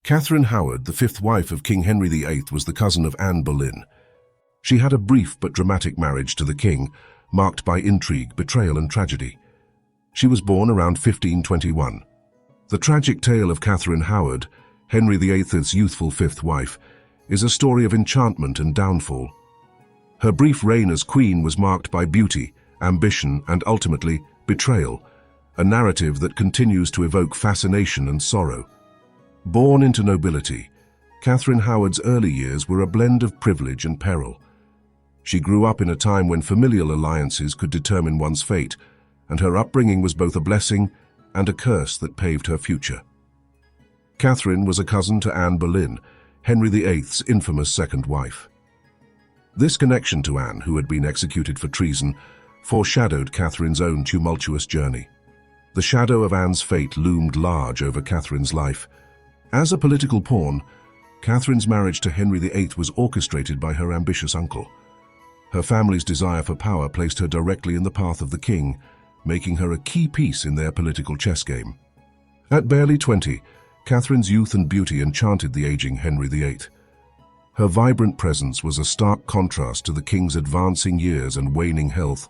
Catherine Howard, the fifth wife of King Henry VIII, was the cousin of Anne Boleyn. She had a brief but dramatic marriage to the king, marked by intrigue, betrayal and tragedy. She was born around 1521. The tragic tale of Catherine Howard, Henry VIII's youthful fifth wife, is a story of enchantment and downfall. Her brief reign as queen was marked by beauty, ambition and ultimately betrayal, a narrative that continues to evoke fascination and sorrow. Born into nobility, Catherine Howard's early years were a blend of privilege and peril. She grew up in a time when familial alliances could determine one's fate, and her upbringing was both a blessing and a curse that paved her future. Catherine was a cousin to Anne Boleyn, Henry VIII's infamous second wife. This connection to Anne, who had been executed for treason, foreshadowed Catherine's own tumultuous journey. The shadow of Anne's fate loomed large over Catherine's life. As a political pawn, Catherine's marriage to Henry VIII was orchestrated by her ambitious uncle. Her family's desire for power placed her directly in the path of the king, making her a key piece in their political chess game. At barely 20, Catherine's youth and beauty enchanted the aging Henry VIII. Her vibrant presence was a stark contrast to the king's advancing years and waning health,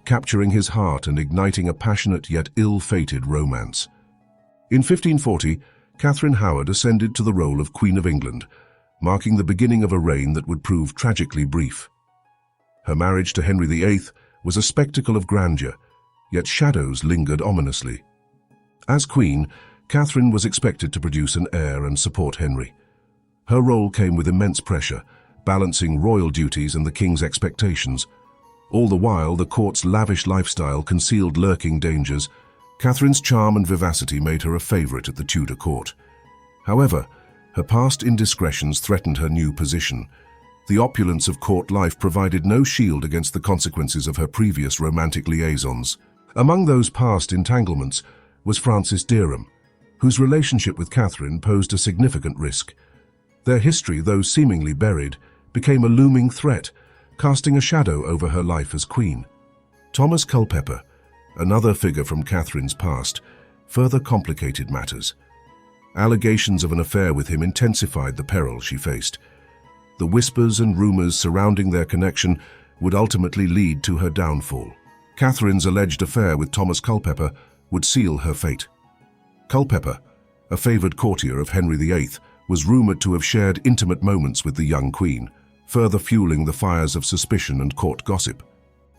capturing his heart and igniting a passionate yet ill-fated romance. In 1540, Catherine Howard ascended to the role of Queen of England, marking the beginning of a reign that would prove tragically brief. Her marriage to Henry VIII was a spectacle of grandeur, yet shadows lingered ominously. As queen, Catherine was expected to produce an heir and support Henry. Her role came with immense pressure, balancing royal duties and the king's expectations. All the while, the court's lavish lifestyle concealed lurking dangers. Catherine's charm and vivacity made her a favorite at the Tudor court. However, her past indiscretions threatened her new position. The opulence of court life provided no shield against the consequences of her previous romantic liaisons. Among those past entanglements was Francis Dereham, whose relationship with Catherine posed a significant risk. Their history, though seemingly buried, became a looming threat, casting a shadow over her life as queen. Thomas Culpeper, another figure from Catherine's past, further complicated matters. Allegations of an affair with him intensified the peril she faced. The whispers and rumors surrounding their connection would ultimately lead to her downfall. Catherine's alleged affair with Thomas Culpeper would seal her fate. Culpeper, a favored courtier of Henry VIII, was rumored to have shared intimate moments with the young queen, further fueling the fires of suspicion and court gossip.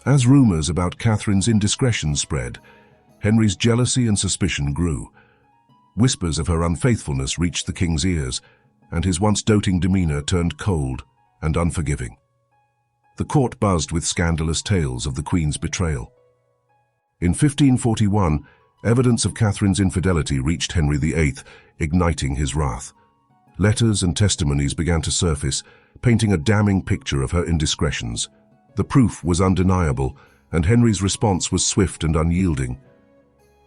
As rumors about Catherine's indiscretions spread, Henry's jealousy and suspicion grew. Whispers of her unfaithfulness reached the king's ears, and his once doting demeanor turned cold and unforgiving. The court buzzed with scandalous tales of the queen's betrayal. In 1541, evidence of Catherine's infidelity reached Henry VIII, igniting his wrath. Letters and testimonies began to surface, painting a damning picture of her indiscretions. The proof was undeniable, and Henry's response was swift and unyielding.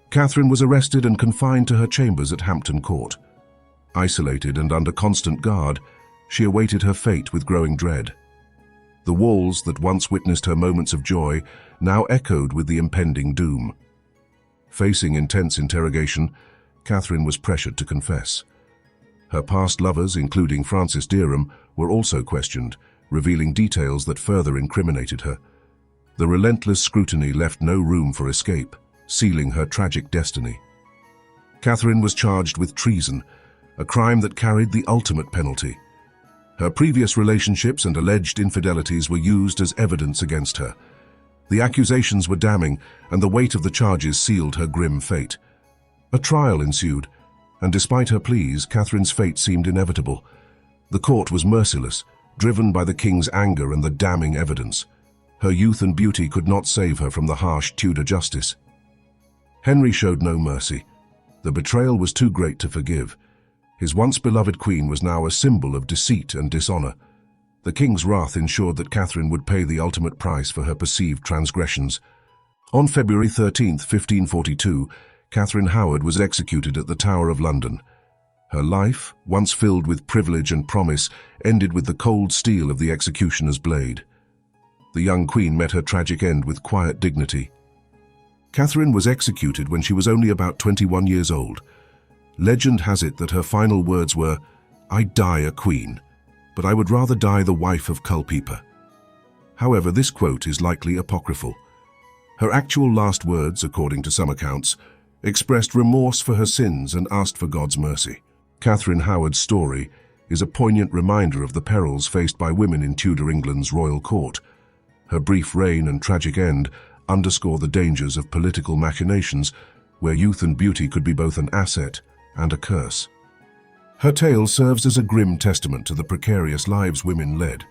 Catherine was arrested and confined to her chambers at Hampton Court. Isolated and under constant guard, she awaited her fate with growing dread. The walls that once witnessed her moments of joy now echoed with the impending doom. Facing intense interrogation, Catherine was pressured to confess. Her past lovers, including Francis Dereham, were also questioned, revealing details that further incriminated her. The relentless scrutiny left no room for escape, sealing her tragic destiny. Catherine was charged with treason, a crime that carried the ultimate penalty. Her previous relationships and alleged infidelities were used as evidence against her. The accusations were damning, and the weight of the charges sealed her grim fate. A trial ensued, and despite her pleas, Catherine's fate seemed inevitable. The court was merciless, driven by the king's anger and the damning evidence. Her youth and beauty could not save her from the harsh Tudor justice. Henry showed no mercy. The betrayal was too great to forgive. His once beloved queen was now a symbol of deceit and dishonor. The king's wrath ensured that Catherine would pay the ultimate price for her perceived transgressions. On February 13, 1542, Catherine Howard was executed at the Tower of London. Her life, once filled with privilege and promise, ended with the cold steel of the executioner's blade. The young queen met her tragic end with quiet dignity. Catherine was executed when she was only about 21 years old. Legend has it that her final words were, "I'd die a queen, but I would rather die the wife of Culpeper." However, this quote is likely apocryphal. Her actual last words, according to some accounts, expressed remorse for her sins and asked for God's mercy. Catherine Howard's story is a poignant reminder of the perils faced by women in Tudor England's royal court. Her brief reign and tragic end underscore the dangers of political machinations, where youth and beauty could be both an asset and a curse. Her tale serves as a grim testament to the precarious lives women led,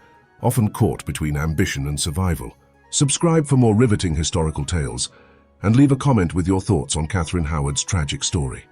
often caught between ambition and survival. Subscribe for more riveting historical tales, and leave a comment with your thoughts on Catherine Howard's tragic story.